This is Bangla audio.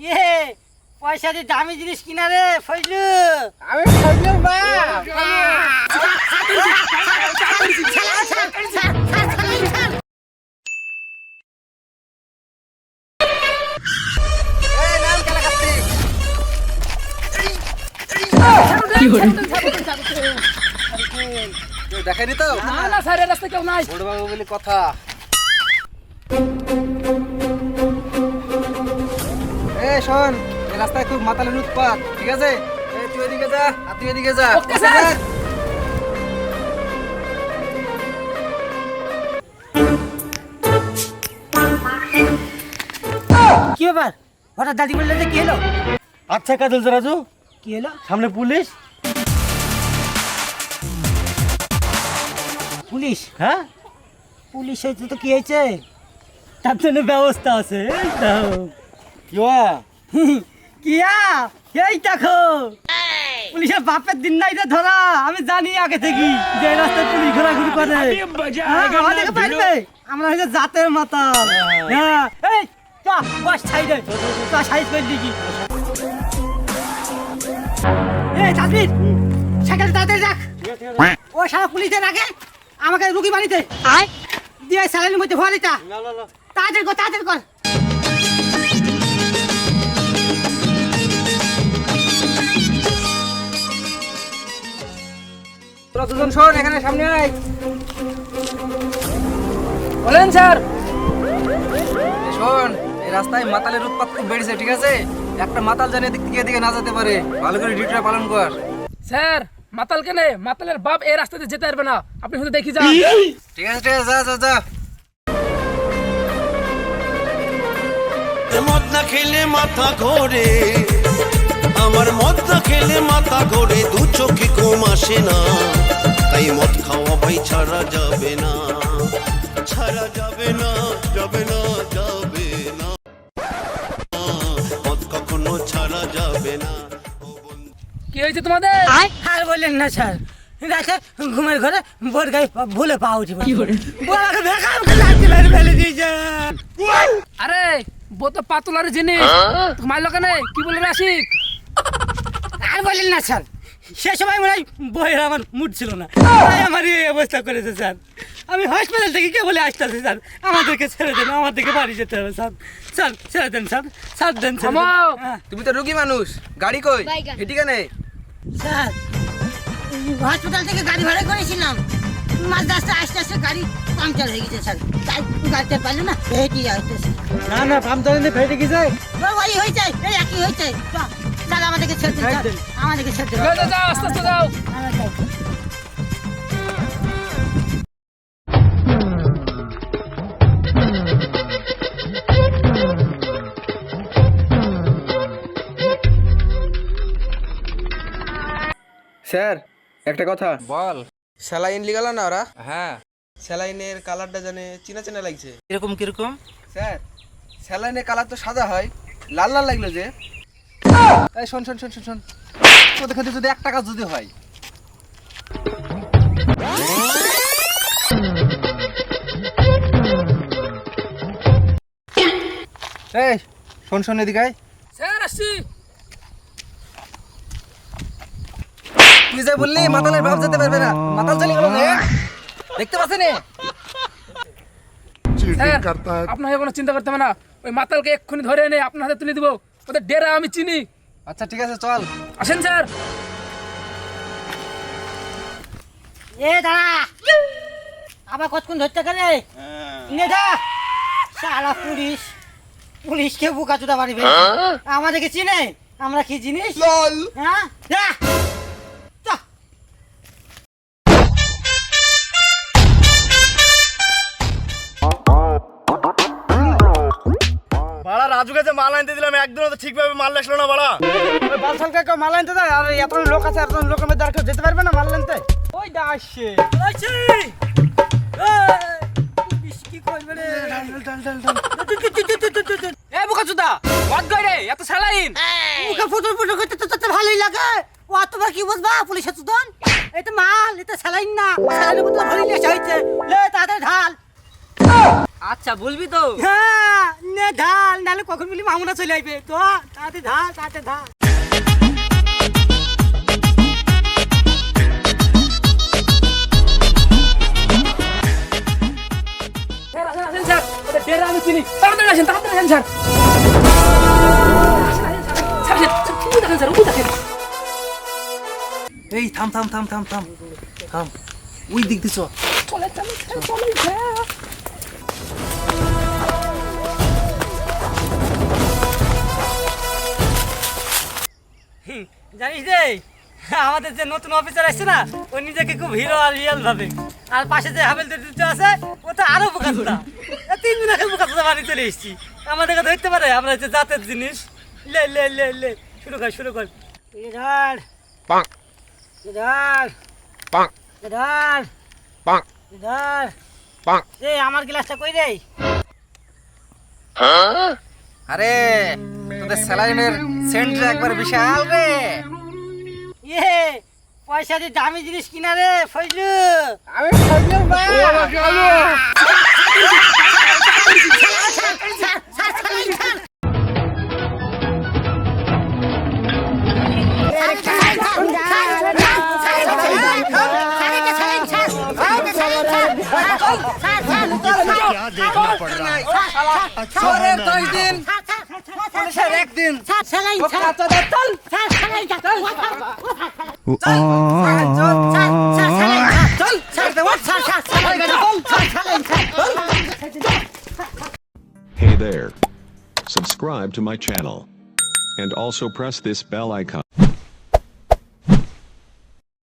ইয়ে পয়সা দিয়ে দামি জিনিস কিনা রে ফজলু। আমি ফজলুর মা। দেখাইনি তো না না স্যার রাস্তা কেউ নাই। বড় বাবু বলে কথা। শোন, এই রাস্তায় খুব মাতালের উৎপাত, ঠিক আছে? তুই এদিকে যা আর তুই এদিকে যা। Okay sir. কি ব্যাপার হঠাৎ দাদি বললেন যে কি হলো? আচ্ছা কাজল রাজু, কি হলো? সামনে পুলিশ। পুলিশ? হ্যাঁ, পুলিশ হয়েছে তো কি হয়েছে? তার জন্য ব্যবস্থা আছে। এই দাও। কিয়া কিয়া এই দেখো, পুলিশের বাপের দিন নাই রে ধরা। আমি জানি আগে থেকে যে এই রাস্তায় পুলিশ ঘোরাঘুরি করে। হ্যাঁ, আমাদেরকে পারবে, আমরা হচ্ছে জাতের মাতাল। হ্যাঁ, এই চ বস সাইডে, চ সাইড করে দিকি। এই তাজমির, সাইকেল তাড়াতাড়ি রাখ। ও সারা পুলিশের আগে আমাকে রুগী বাড়িতে দিয়ে স্যালাইনের মধ্যে ভরা দিতা। তাড়াতাড়ি কর, তাড়াতাড়ি কর। তোরা দুজন শোন, এখানে সামনে আয়। বলেন স্যার। শোন, এই রাস্তায় মাতালের উৎপাত খুব বেড়েছে, ঠিক আছে? একটা মাতাল জানে এদিক থেকে এদিকে না যেতে পারে। ভালো করে ডিউটিটা পালন কর। স্যার মাতাল কেনে? মাতালের বাপ এই রাস্তাতে যেতে পারবে না, আপনি শুধু দেখি যান। ঠিক আছে, ঠিক আছে, যা যা যা। মদ না খেলে মাথা ঘোরে, আমার মদ না খেলে মাথা ঘোরে, দু চোখে ঘুম আসে না, তাই মদ খাওয়া ভাই ছাড়া যাবে না, ছাড়া যাবে না, যাবে না, যাবে না, মদ কখনো ছাড়া যাবে না। কি হয়েছে তোমাদের? আর বললেন না স্যার, রাতে ঘুমের ঘরে বোর গায়ে ভুলে পা উঠি আমাকে ভেকা আমাকে লাঠি মেরে ফেলে দিয়েছে। আরে বো তো পাতুলার জিনিস, মারলো কেন? কি বলে রাশিক? আর বললেন না স্যার, সে সময় মনে হয় বইয়ের আমার মুড ছিল না, তাই আমার এই অবস্থা করেছে স্যার। আমি হসপিটাল থেকে কে বলে আসতেছি স্যার, আমাদেরকে ছেড়ে দেন, আমাদেরকে বাড়ি যেতে হবে স্যার। স্যার ছেড়ে দেন স্যার, স্যার দেন স্যার। থামাও। হ্যাঁ, তুমি তো রোগী মানুষ, গাড়ি কই? হেঁটে কেন? স্যার হসপিটাল থেকে গাড়ি ভাড়া করেছিলাম, মাঝ রাস্তায় আস্তে আস্তে গাড়ি পাংচার হয়ে গেছে স্যার, তাই গাড়িতে পারলো না, হেঁটে আসতেছি। না না, পাম চালিয়ে ফেটে গেছে। ওই হয়েছে, এই একই হয়েছে। স্যার আমাদেরকে ছেড়ে দিন স্যার, আমাদেরকে ছেড়ে দিন। যাও যাও, যাও আস্তে আস্তে যাও। আমরা যাই। স্যার, একটা কথা বল। স্যালাইন লিগাল না ওরা? হ্যাঁ, স্যালাইনের কালারটা জানে চেনা চেনা লাগছে। এরকম কিরকম? স্যার, স্যালাইনের কালার তো সাদা হয়, লাল লাল লাগলো যে। এই শোন শোন শোন শোন শোন, তোদের ক্ষেত্রে যদি 1 টাকা যদি হয়, এই শোন শোন এদিকে আয়। স্যার আসছি। তুই যে বললি মাতালের বাপ যেতে পারবে না, মাতাল চলে গেল যে, দেখতে পাচ্ছেন? স্যার আপনাকে কোনো চিন্তা করতে হবে না, ওই মাতালকে এক্ষুনি ধরে এনে আপনার হাতে তুলে দিব। ওদের ডেরা আমি চিনি। আচ্ছা ঠিক আছে, চল। আসেন স্যার। এ দাঁড়া, আবার কতক্ষণ ধরতে গেলে নে দা। সারা পুলিশ, পুলিশকে বোকা চোদা মারিবে, আমাদেরকে চিনে আমরা কি জিনিস? হ্যাঁ যা। যা। বাড়া রাজুকে যে মাল আনতে দিলাম, একদিনও তো ঠিকভাবে মাল আসলো না। বাড়া ওই বালসালকে কেউ মাল আনতে দেয়? আর এত লোক আছে, এত লোকের মধ্যে আর কেউ যেতে পারবে না মাল আনতে? ওই দা আসছে। আছি। পুলিশ কি করবে রে? এ বোকাচোদা, মদ গাই রে, এত স্যালাইন। মুখে ফুটুর ফুটুর করতে তো তোর ভালোই লাগে। ও তোমার কি বুঝবা পুলিশের চুদন? এটা মাল, এটা স্যালাইন না, স্যালাইনের বোতল ভরে নিয়ে এসে হয়েছে। লে তাড়াতাড়ি ঢাল। আচ্ছা বলবি তো? হ্যাঁ নে ঢাল, নাহলে কখন বলি মামুনা চলে আসবে। তো তাতে ঢাল, তাতে ঢাল। স্যার আসেন আসেন স্যার, ওদের ডেরা আমি চিনি, তাড়াতাড়ি আসেন স্যার। আসেন, আসেন, স্যার, ওই দেখেন স্যার, ওই দেখেন। এই থাম থাম থাম থাম থাম থাম, ওই দিক দিছ। চলে চলে স্যার, চলে স্যার। জানিস রে, আমাদের যে নতুন অফিসার আসছে না, ও নিজেকে খুব হিরো আর রিয়েল ভাবে। আর পাশে যে হাবেলদার দুটো আছে, ও তো আরো বোকাচোদা। 3 দিন আগে বোকাচোদা বাড়ি চলে এসেছি। আমাদেরকে ধরতে পারে, আমরা হচ্ছে জাতের জিনিস। লে লে লে লে, শুরু কর শুরু কর। ধর পাক ধর পাক ধর পাক ধর। পাক। রে আমার গ্লাসটা কই রে? আরে তোদের স্যালাইনের সেন্ট একবার বিশাল রে। ইয়ে পয়সা দিয়ে দামি জিনিস কিনা রে ফজলু। আমি ভাবলাম না। क्या देखना पड़ रहा है अच्छा है ना 10 দিন পুলিশের একদিন। Hey there. Subscribe to my channel. And also press this bell icon.